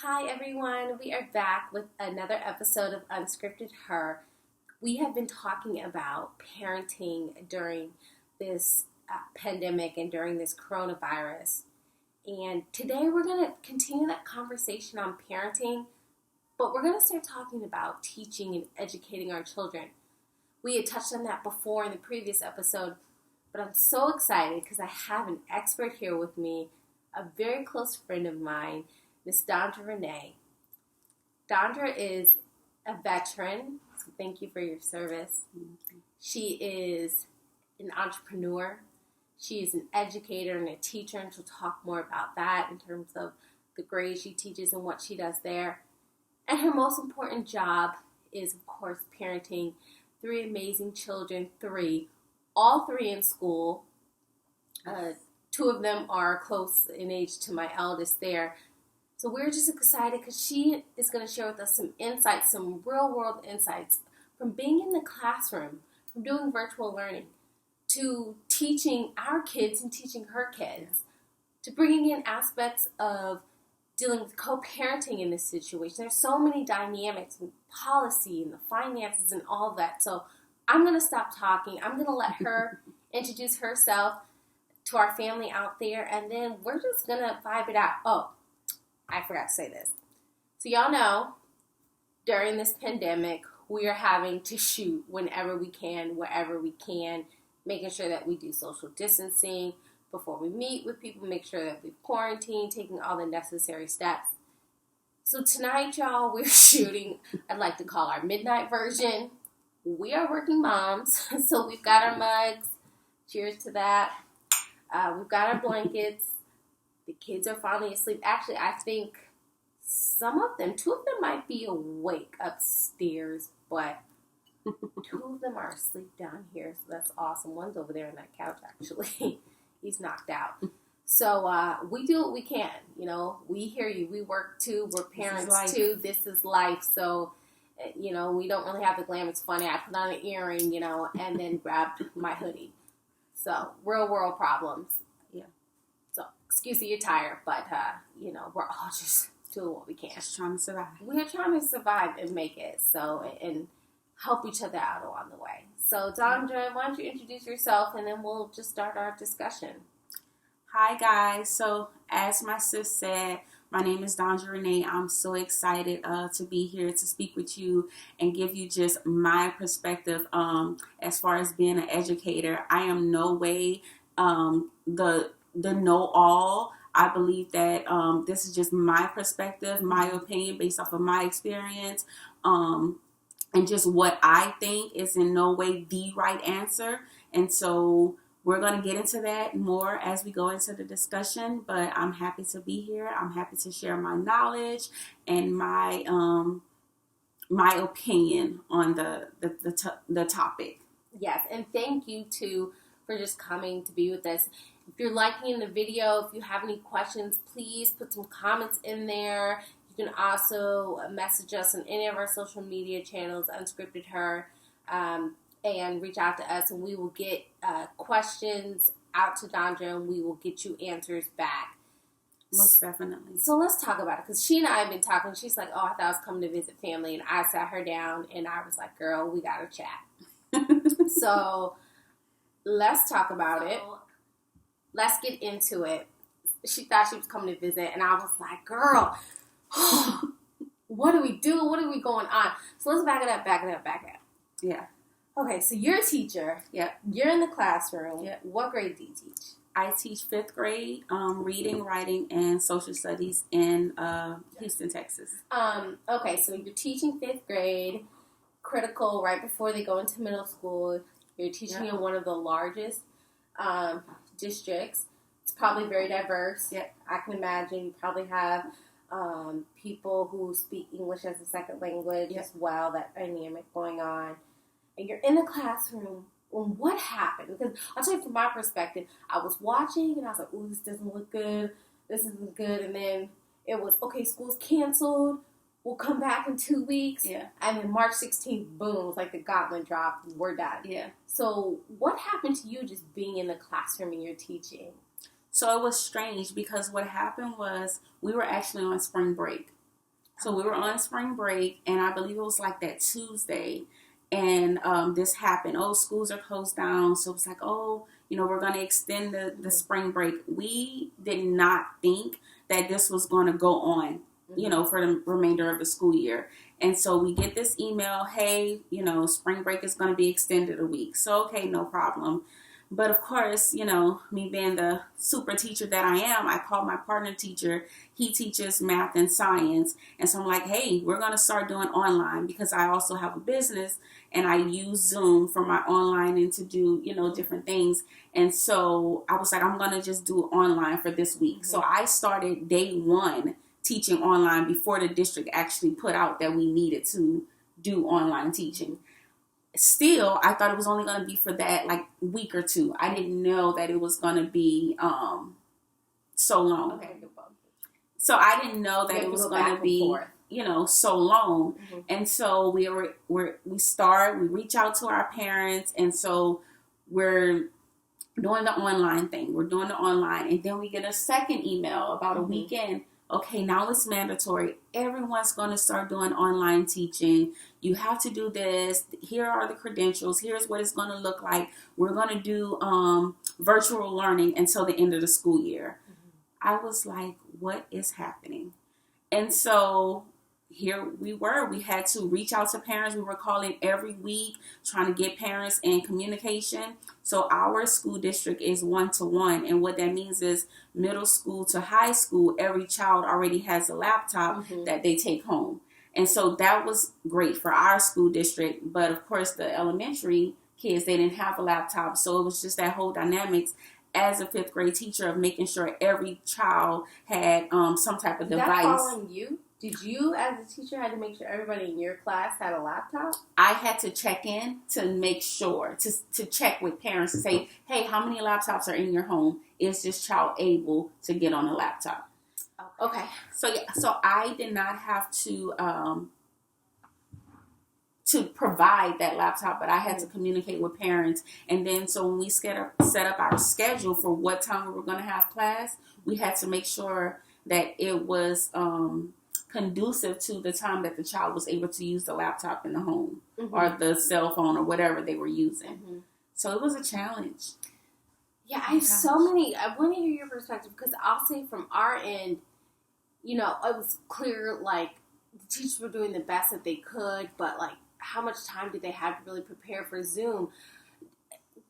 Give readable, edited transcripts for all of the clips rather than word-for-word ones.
Hi everyone, we are back with another episode of Unscripted Her. We have been talking about parenting during this pandemic and during this coronavirus. And today we're going to continue that conversation on parenting, but we're going to start talking about teaching and educating our children. We had touched on that before in the previous episode, but I'm so excited because I have an expert here with me, a very close friend of mine, Miss Dondra Renee. Dondra is a veteran, so thank you for your service. Mm-hmm. She is an entrepreneur. She is an educator and a teacher, and she'll talk more about that in terms of the grades she teaches and what she does there. And her most important job is, of course, parenting three amazing children, all three in school. Two of them are close in age to my eldest there. So we're just excited because she is going to share with us some insights, some real-world insights from being in the classroom, from doing virtual learning, to teaching our kids and teaching her kids, to bringing in aspects of dealing with co-parenting in this situation. There's so many dynamics and policy and the finances and all of that. So I'm going to stop talking. I'm going to let her introduce herself to our family out there, and then we're just going to vibe it out. Oh, I forgot to say this. So y'all know, during this pandemic, we are having to shoot whenever we can, wherever we can, making sure that we do social distancing before we meet with people, make sure that we quarantine, taking all the necessary steps. So tonight, y'all, we're shooting, I'd like to call our midnight version. We are working moms, so we've got our mugs. Cheers to that. We've got our blankets. The kids are finally asleep. Actually, I think two of them might be awake upstairs, but two of them are asleep down here, so that's awesome. One's over there on that couch, actually. He's knocked out. So we do what we can. You know, we hear you. We work too. We're parents too. This is life. So, you know, we don't really have the glam. It's funny. I put on an earring, you know, and then grabbed my hoodie. So, real world problems. Yeah. So, excuse the attire, but, you know, we're all just doing what we can. Just trying to survive. We're trying to survive and make it. So, and help each other out along the way. So, Dondra, why don't you introduce yourself, and then we'll just start our discussion. Hi, guys. So, as my sis said, my name is Dondra Renee. I'm so excited to be here to speak with you and give you just my perspective as far as being an educator. I am no way the know-all. I believe that this is just my perspective, my opinion based off of my experience, and just what I think is in no way the right answer. And so we're going to get into that more as we go into the discussion, but I'm happy to be here. I'm happy to share my knowledge and my opinion on the topic. Yes, and thank you too for just coming to be with us. If you're liking the video, if you have any questions, please put some comments in there. You can also message us on any of our social media channels, Unscripted Her, and reach out to us, and we will get questions out to Dondra, and we will get you answers back. Most definitely. So let's talk about it, because she and I have been talking. She's like, oh, I thought I was coming to visit family, and I sat her down, and I was like, girl, we got to chat. So let's talk about it. Let's get into it. She thought she was coming to visit, and I was like, girl, what do we do? What are we going on? So let's back it up. Yeah. Okay, so you're a teacher. Yep. You're in the classroom. Yep. What grade do you teach? I teach 5th grade, reading, writing, and social studies in Houston, Texas. Okay, so you're teaching 5th grade, critical, right before they go into middle school. You're teaching in one of the largest districts. It's probably very diverse. Yep. I can imagine you probably have people who speak English as a second language as well, that dynamic going on. And you're in the classroom. Well, what happened? Because I'll tell you from my perspective, I was watching and I was like, ooh, this doesn't look good. This isn't good. And then it was, okay, school's canceled. We'll come back in 2 weeks. Yeah. And then March 16th, boom, it was like the gauntlet dropped. We're done. Yeah. So what happened to you just being in the classroom and you're teaching? So it was strange because what happened was we were actually on spring break. So we were on spring break, and I believe it was like that Tuesday, and this happened. Oh, schools are closed down, so it's like, oh, we're going to extend the spring break. We did not think that this was going to go on, for the remainder of the school year. And so we get this email, hey, spring break is going to be extended a week. So, okay, no problem. But of course, me being the super teacher that I am, I called my partner teacher. He teaches math and science. And so I'm like, hey, we're going to start doing online because I also have a business and I use Zoom for my online and to do, different things. And so I was like, I'm going to just do online for this week. Mm-hmm. So I started day one teaching online before the district actually put out that we needed to do online teaching. Still, I thought it was only going to be for that like week or two. I didn't know that it was going to be so long. Okay. So I didn't know that it was going to be, so long. Mm-hmm. And so we reach out to our parents, and so we're doing the online thing. We're doing the online, and then we get a second email about a weekend. Okay, now it's mandatory. Everyone's going to start doing online teaching. You have to do this. Here are the credentials. Here's what it's going to look like. We're going to do virtual learning until the end of the school year. Mm-hmm. I was like, what is happening? And so here we were. We had to reach out to parents. We were calling every week, trying to get parents in communication. So our school district is 1-to-1. And what that means is middle school to high school, every child already has a laptop that they take home. And so that was great for our school district. But of course, the elementary kids, they didn't have a laptop. So it was just that whole dynamics as a fifth grade teacher of making sure every child had some type of device. That following you? Did you, as a teacher, had to make sure everybody in your class had a laptop? I had to check in to make sure, to check with parents to say, hey, how many laptops are in your home? Is this child able to get on a laptop? Okay. So I did not have to provide that laptop, but I had to communicate with parents. And then so when we set up our schedule for what time we were going to have class, we had to make sure that it was conducive to the time that the child was able to use the laptop in the home or the cell phone or whatever they were using. Mm-hmm. So it was a challenge. Yeah, I want to hear your perspective because I'll say from our end, it was clear like the teachers were doing the best that they could, but like how much time did they have to really prepare for Zoom?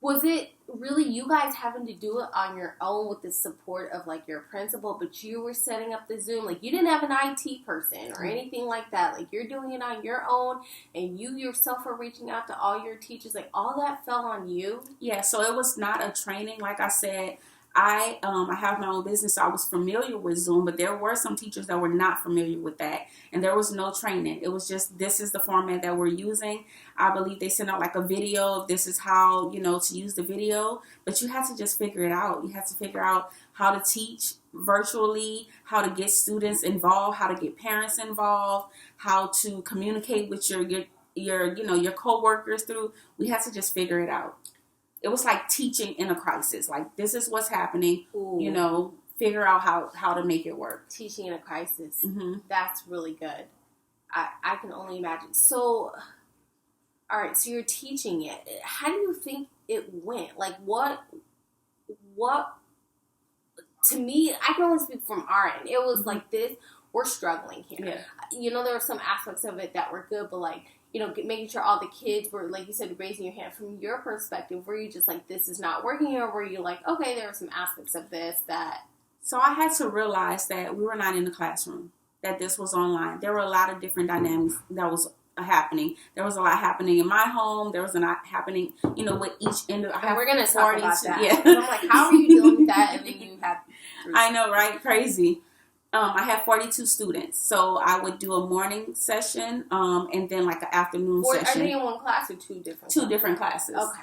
Was it really you guys having to do it on your own with the support of like your principal, but you were setting up the Zoom? Like you didn't have an IT person or anything like that. Like you're doing it on your own and you yourself are reaching out to all your teachers. Like all that fell on you? Yeah, so it was not a training. Like I said, I have my own business, so I was familiar with Zoom, but there were some teachers that were not familiar with that, and there was no training. It was just, this is the format that we're using. I believe they sent out like a video of this is how, to use the video, but you have to just figure it out. You have to figure out how to teach virtually, how to get students involved, how to get parents involved, how to communicate with your coworkers through. We had to just figure it out. It was like teaching in a crisis. Like, this is what's happening. Ooh. Figure out how to make it work. Teaching in a crisis. Mm-hmm. That's really good. I can only imagine. So, all right, so you're teaching it. How do you think it went? Like, what, to me, I can only speak from our end. It was like this, we're struggling here. Yeah. There were some aspects of it that were good, but like, making sure all the kids were, like you said, raising your hand. From your perspective, were you just like, this is not working? Or were you like, okay, there are some aspects of this that... So I had to realize that we were not in the classroom, that this was online. There were a lot of different dynamics that was happening. There was a lot happening in my home. There was a lot happening, with each end of... We're going to talk about that. Yeah. I'm like, how are you dealing with that? And then you have... I know, right? Crazy. I have 42 students, so I would do a morning session, and then like an afternoon session. Are they in one class or two different? Two different classes. Okay.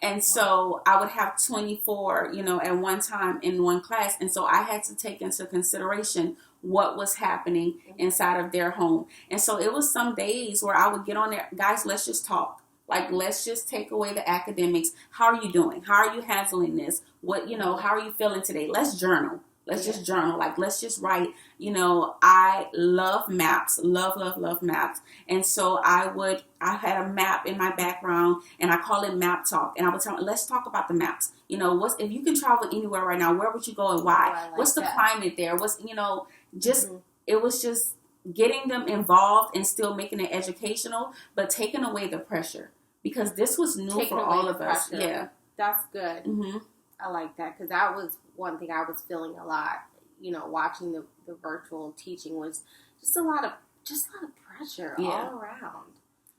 And so I would have 24, at one time in one class, and so I had to take into consideration what was happening inside of their home. And so it was some days where I would get on there, guys, let's just talk. Like, let's just take away the academics. How are you doing? How are you handling this? What, how are you feeling today? Let's journal. Let's just journal. Like, let's just write. You know, I love maps. Love maps. And so I had a map in my background, and I call it map talk. And I would tell them, let's talk about the maps. You know, if you can travel anywhere right now, where would you go and why? What's the climate there? It was just getting them involved and still making it educational, but taking away the pressure, because this was new for all of us. Yeah. That's good. Mm-hmm. I like that, because that was one thing I was feeling a lot. You know, watching the virtual teaching was just a lot of pressure all around.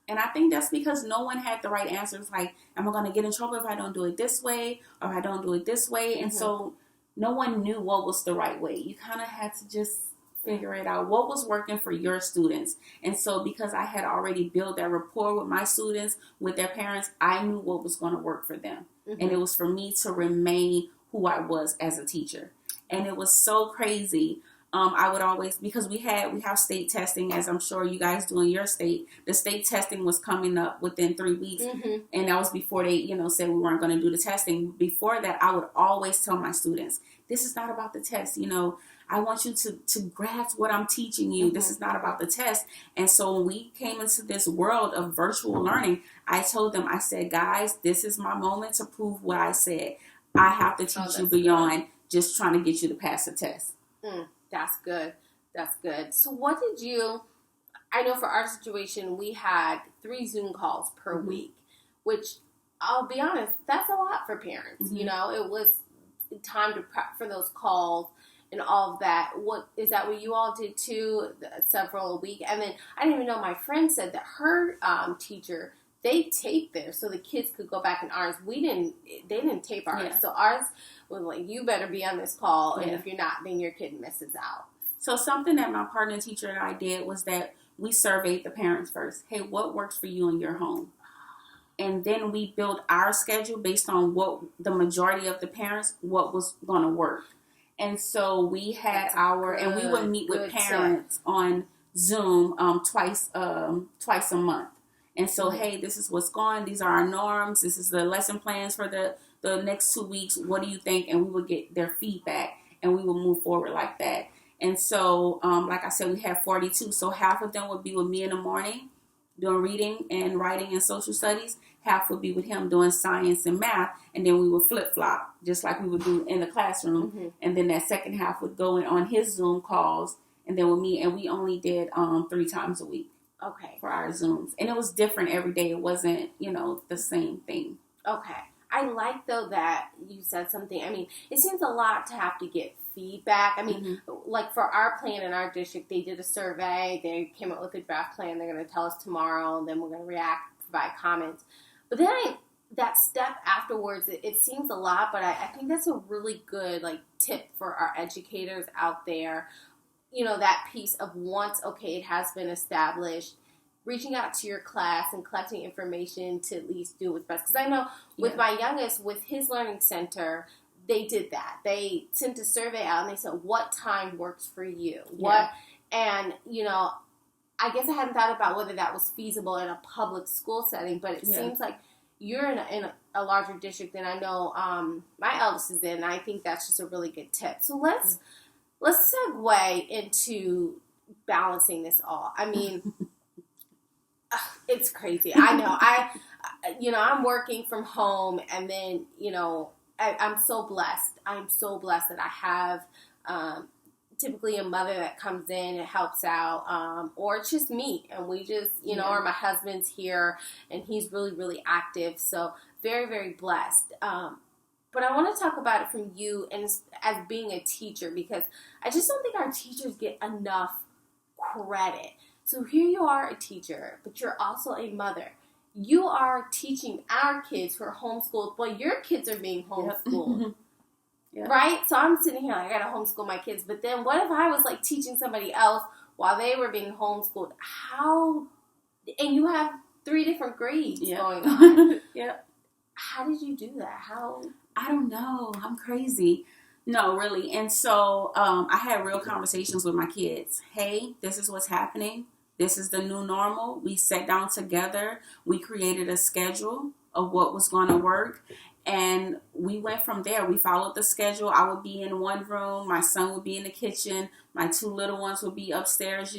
And I think that's because no one had the right answers. Like, am I going to get in trouble if I don't do it this way, or if I don't do it this way? And so no one knew what was the right way. You kind of had to just figure it out, what was working for your students. And so because I had already built that rapport with my students, with their parents, I knew what was going to work for them. And it was for me to remain who I was as a teacher. And it was so crazy. I would always, because we have state testing, as I'm sure you guys do in your state. The state testing was coming up within 3 weeks. And that was before they, said we weren't going to do the testing. Before that, I would always tell my students, this is not about the test. I want you to grasp what I'm teaching you. This is not about the test. And so when we came into this world of virtual learning, I told them, I said, guys, this is my moment to prove what I said. I have to teach you beyond just trying to get you to pass the test. That's good. That's good. So I know for our situation, we had 3 Zoom calls per week, which I'll be honest, that's a lot for parents. It was time to prep for those calls and all of that. Is that what you all did too? Several a week? And then I didn't even know, my friend said that her teacher, they taped theirs so the kids could go back in ours. They didn't tape ours. So ours was like, you better be on this call. And if you're not, then your kid misses out. So something that my partner teacher and I did was that we surveyed the parents first. Hey, what works for you in your home? And then we built our schedule based on what the majority of the parents, what was going to work. And so we had and we would meet with parents on Zoom twice a month. And so, hey, this is what's going. These are our norms. This is the lesson plans for the next 2 weeks. What do you think? And we would get their feedback, and we would move forward like that. And so, like I said, we had 42. So half of them would be with me in the morning doing reading and writing and social studies. Half would be with him doing science and math. And then we would flip-flop, just like we would do in the classroom. And then that second half would go in on his Zoom calls, and then with me. And we only did 3 times a week. Okay. For our Zooms. And it was different every day. It wasn't, the same thing. Okay. I like, though, that you said something. I mean, it seems a lot to have to get feedback. I mean, like for our plan in our district, they did a survey. They came up with a draft plan. They're going to tell us tomorrow. And then we're going to react, provide comments. But then that step afterwards, it seems a lot. But I think that's a really good, tip for our educators out there. That piece of once, it has been established, reaching out to your class and collecting information to at least do what's best. Because I know with my youngest, with his learning center, they did that. They sent a survey out and they said, what time works for you? And, I guess I hadn't thought about whether that was feasible in a public school setting, but it seems like you're in a larger district than I know my eldest is in, and I think that's just a really good tip. So let's segue into balancing this all. I mean, it's crazy. I know. I'm working from home, and then, I'm so blessed. I'm so blessed that I have typically a mother that comes in and helps out, or it's just me, and we just, or my husband's here, and he's really, really active. So very, very blessed. But I want to talk about it from you and as being a teacher, because I just don't think our teachers get enough credit. So here you are, a teacher, but you're also a mother. You are teaching our kids who are homeschooled. Well, your kids are being homeschooled, right? So I'm sitting here, I got to homeschool my kids. But then what if I was teaching somebody else while they were being homeschooled? And you have 3 different grades going on. How did you do that? I don't know. I'm crazy. No, really. And so I had real conversations with my kids. Hey, this is what's happening. This is the new normal. We sat down together. We created a schedule of what was going to work. And we went from there. We followed the schedule. I would be in one room. My son would be in the kitchen. My two little ones would be upstairs,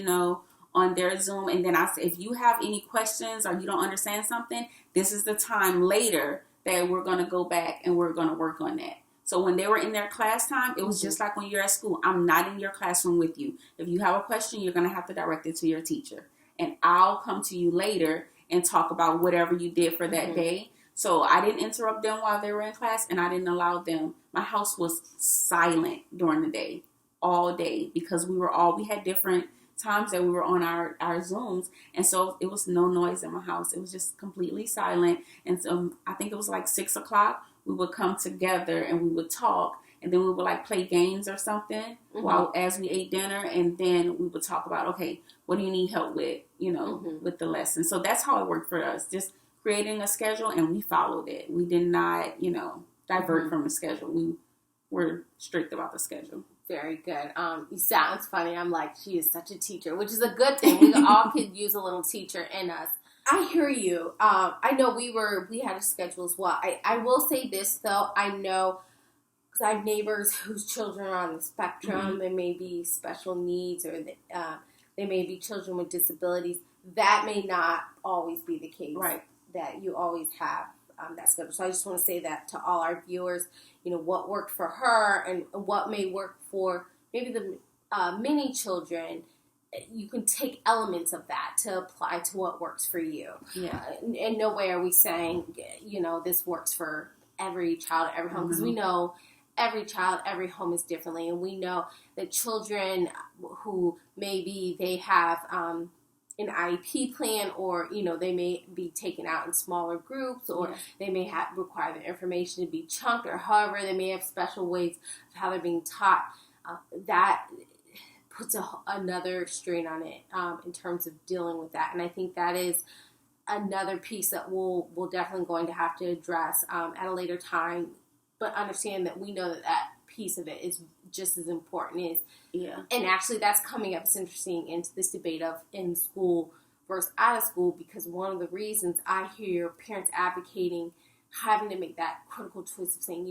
on their Zoom. And then I said, if you have any questions or you don't understand something, this is the time later that we're going to go back and we're going to work on that. So when they were in their class time, it was just like when you're at school. I'm not in your classroom with you. If you have a question, you're going to have to direct it to your teacher. And I'll come to you later and talk about whatever you did for that day. So I didn't interrupt them while they were in class, and I didn't allow them. My house was silent during the day, all day, because we had different times that we were on our Zooms. And so it was no noise in my house. It was just completely silent. And so I think it was like 6 o'clock. We would come together and we would talk, and then we would like play games or something as we ate dinner, and then we would talk about, okay, what do you need help with, with the lesson. So that's how it worked for us, just creating a schedule, and we followed it. We did not, divert from the schedule. We were strict about the schedule. Very good. You sounds funny. I'm like, she is such a teacher, which is a good thing. We all could use a little teacher in us. I hear you. I know we had a schedule as well. I will say this though. I know because I have neighbors whose children are on the spectrum. They may be special needs, or they may be children with disabilities. That may not always be the case. Right. That you always have that schedule. So I just want to say that to all our viewers. What worked for her and what may work for maybe the many children. You can take elements of that to apply to what works for you. Yeah. In no way are we saying, this works for every child, every home, because we know every child, every home is differently. And we know that children who maybe they have an IEP plan, or, they may be taken out in smaller groups, or they may require their information to be chunked, or however, they may have special ways of how they're being taught. That puts another strain on it in terms of dealing with that. And I think that is another piece that we'll definitely going to have to address at a later time. But understand that we know that piece of it is just as important. And actually that's coming up. It's interesting into this debate of in school versus out of school, because one of the reasons I hear parents advocating having to make that critical choice of saying,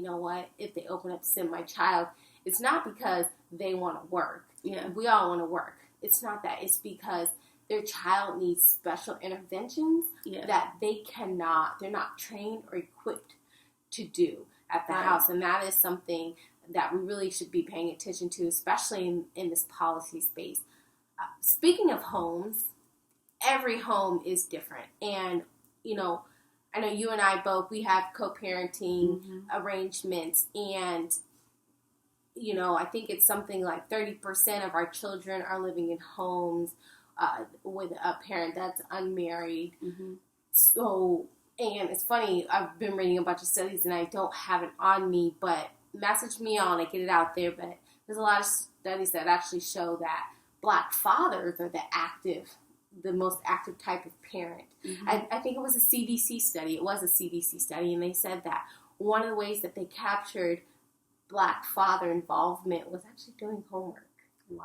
if they open up to send my child, it's not because they want to work. Yeah, we all want to work. It's not that. It's because their child needs special interventions that they're not trained or equipped to do at the house. And that is something that we really should be paying attention to, especially in this policy space. Speaking of homes, every home is different. And, I know you and I both, we have co-parenting arrangements, and I think it's something like 30% of our children are living in homes with a parent that's unmarried. So, and it's funny, I've been reading a bunch of studies, and I don't have it on me, but message me on it, get it out there. But there's a lot of studies that actually show that Black fathers are the most active type of parent. I think it was a CDC study. It was a CDC study, and they said that one of the ways that they captured Black father involvement was actually doing homework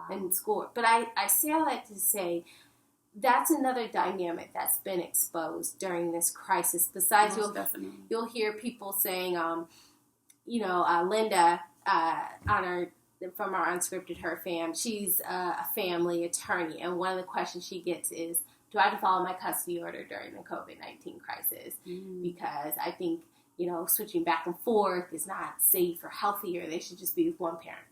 in school. But I say all that to say that's another dynamic that's been exposed during this crisis. Besides, you'll hear people saying, Linda from our Unscripted Her fam, she's a family attorney, and one of the questions she gets is, do I have to follow my custody order during the COVID-19 crisis? Because I think switching back and forth is not safe or healthy, or they should just be with one parent.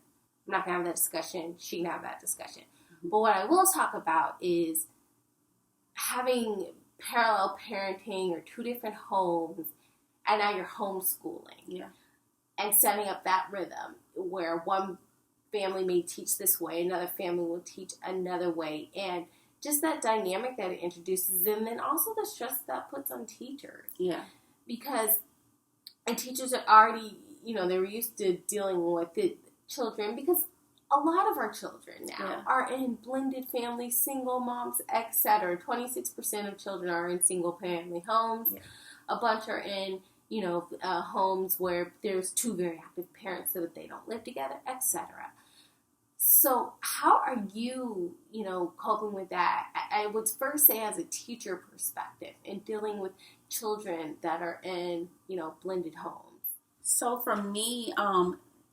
I'm not going to have that discussion. She can have that discussion. But what I will talk about is having parallel parenting or two different homes, and now you're homeschooling. And setting up that rhythm where one family may teach this way, another family will teach another way. And just that dynamic that it introduces, and then also the stress that puts on teachers. Because and teachers are already, they're used to dealing with the children, because a lot of our children now are in blended families, single moms, etc. 26% of children are in single family homes. A bunch are in, homes where there's two very active parents so that they don't live together, etc. So how are you, coping with that? I would first say as a teacher perspective in dealing with children that are in, blended homes. So for me,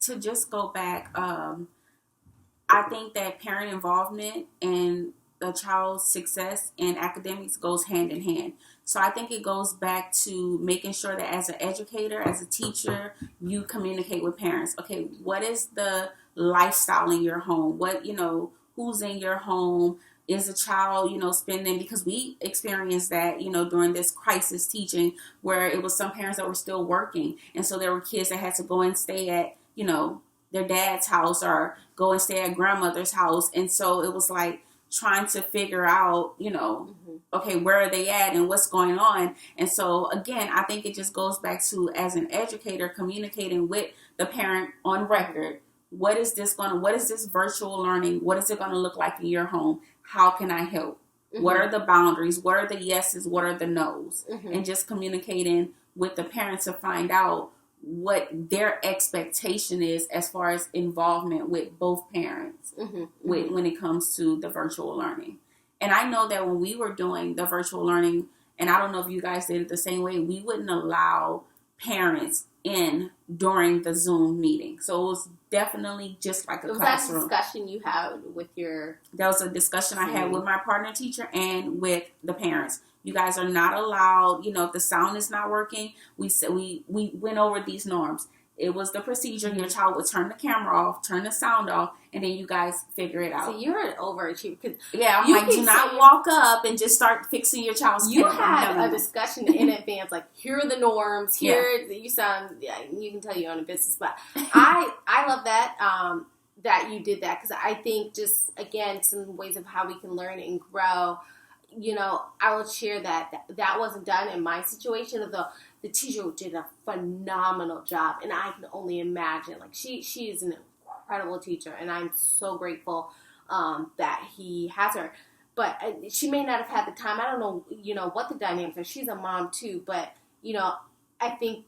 to just go back, I think that parent involvement and the child's success in academics goes hand in hand. So I think it goes back to making sure that as an educator, as a teacher, you communicate with parents. Okay, what is the lifestyle in your home? What, who's in your home? Is a child, spending, because we experienced that, during this crisis teaching where it was some parents that were still working. And so there were kids that had to go and stay at, their dad's house or go and stay at grandmother's house. And so it was like trying to figure out, okay, where are they at and what's going on? And so again, I think it just goes back to, as an educator, communicating with the parent on record. What is this virtual learning? What is it going to look like in your home? How can I help? What are the boundaries? What are the yeses? What are the nos? And just communicating with the parents to find out what their expectation is as far as involvement with both parents when it comes to the virtual learning. And I know that when we were doing the virtual learning, and I don't know if you guys did it the same way, we wouldn't allow parents in during the Zoom meeting. So it was definitely just like a classroom. Was that a discussion you had with your... That was a discussion I had with my partner teacher and with the parents. You guys are not allowed, if the sound is not working, we went over these norms. It was the procedure. Your child would turn the camera off, turn the sound off, and then you guys figure it out. So you're an overachiever. Yeah, I'm like, do not walk up and just start fixing your child's camera. You had a discussion in advance, like, here are the norms, you sound, you can tell you own a business, but I love that, that you did that, because I think just, again, some ways of how we can learn and grow. I would share that wasn't done in my situation, although the teacher did a phenomenal job, and I can only imagine, like, she is an incredible teacher, and I'm so grateful that he has her. But she may not have had the time. I don't know, what the dynamics are. She's a mom too, but I think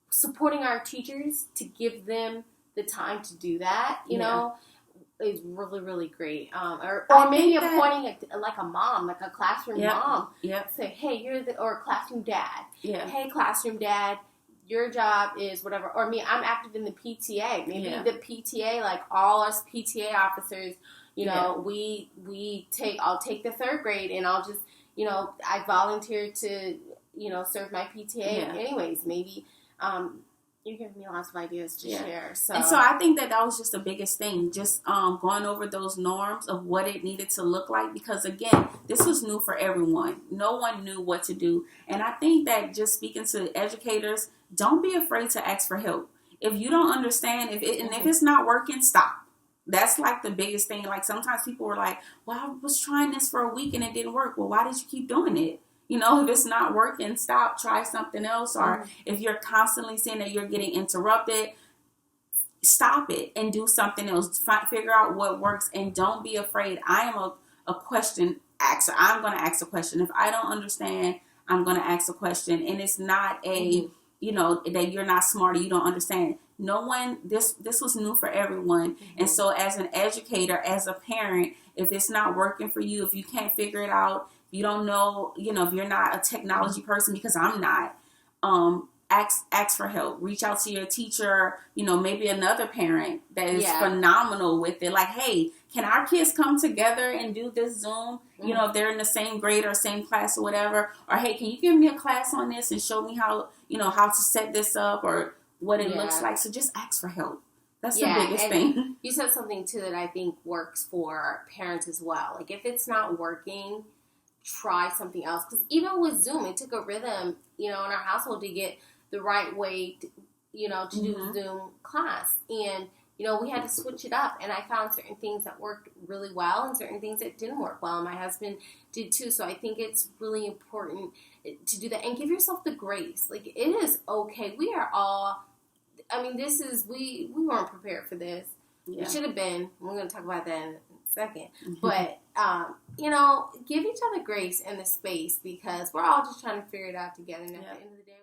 supporting our teachers to give them the time to do that, you know, is really, really great. Or maybe appointing like a mom, like a classroom mom. Yeah. Say, hey, or a classroom dad. Yeah. Hey, classroom dad, your job is whatever. Or me, I'm active in the PTA. Maybe the PTA, like all us PTA officers, I'll take the third grade and I'll just, I volunteer to, serve my PTA anyways. Maybe, you're giving me lots of ideas to share. So. And so I think that was just the biggest thing, just going over those norms of what it needed to look like. Because, again, this was new for everyone. No one knew what to do. And I think that just speaking to educators, don't be afraid to ask for help. If you don't understand, if it's not working, stop. That's like the biggest thing. Like sometimes people were like, well, I was trying this for a week and it didn't work. Well, why did you keep doing it? If it's not working, stop, try something else. Or if you're constantly seeing that you're getting interrupted, stop it and do something else. Figure out what works and don't be afraid. I am a question asker. I'm going to ask a question. If I don't understand, I'm going to ask a question. And it's not that you're not smart or you don't understand. No one, this was new for everyone. And so as an educator, as a parent, if it's not working for you, if you can't figure it out, you don't know, if you're not a technology person, because I'm not, ask for help. Reach out to your teacher, maybe another parent that is phenomenal with it. Like, hey, can our kids come together and do this Zoom? If they're in the same grade or same class or whatever. Or, hey, can you give me a class on this and show me how to set this up or what it looks like? So just ask for help. That's the biggest thing. You said something, too, that I think works for parents as well. Like, if it's not working, try something else. Because even with Zoom, it took a rhythm, in our household to get the right way to do Zoom class. And, we had to switch it up. And I found certain things that worked really well and certain things that didn't work well. And my husband did too. So I think it's really important to do that and give yourself the grace. Like, it is okay. We are all, we weren't prepared for this. We should have been. We're going to talk about that in a second. But, give each other grace and the space because we're all just trying to figure it out together. And at the end of the day,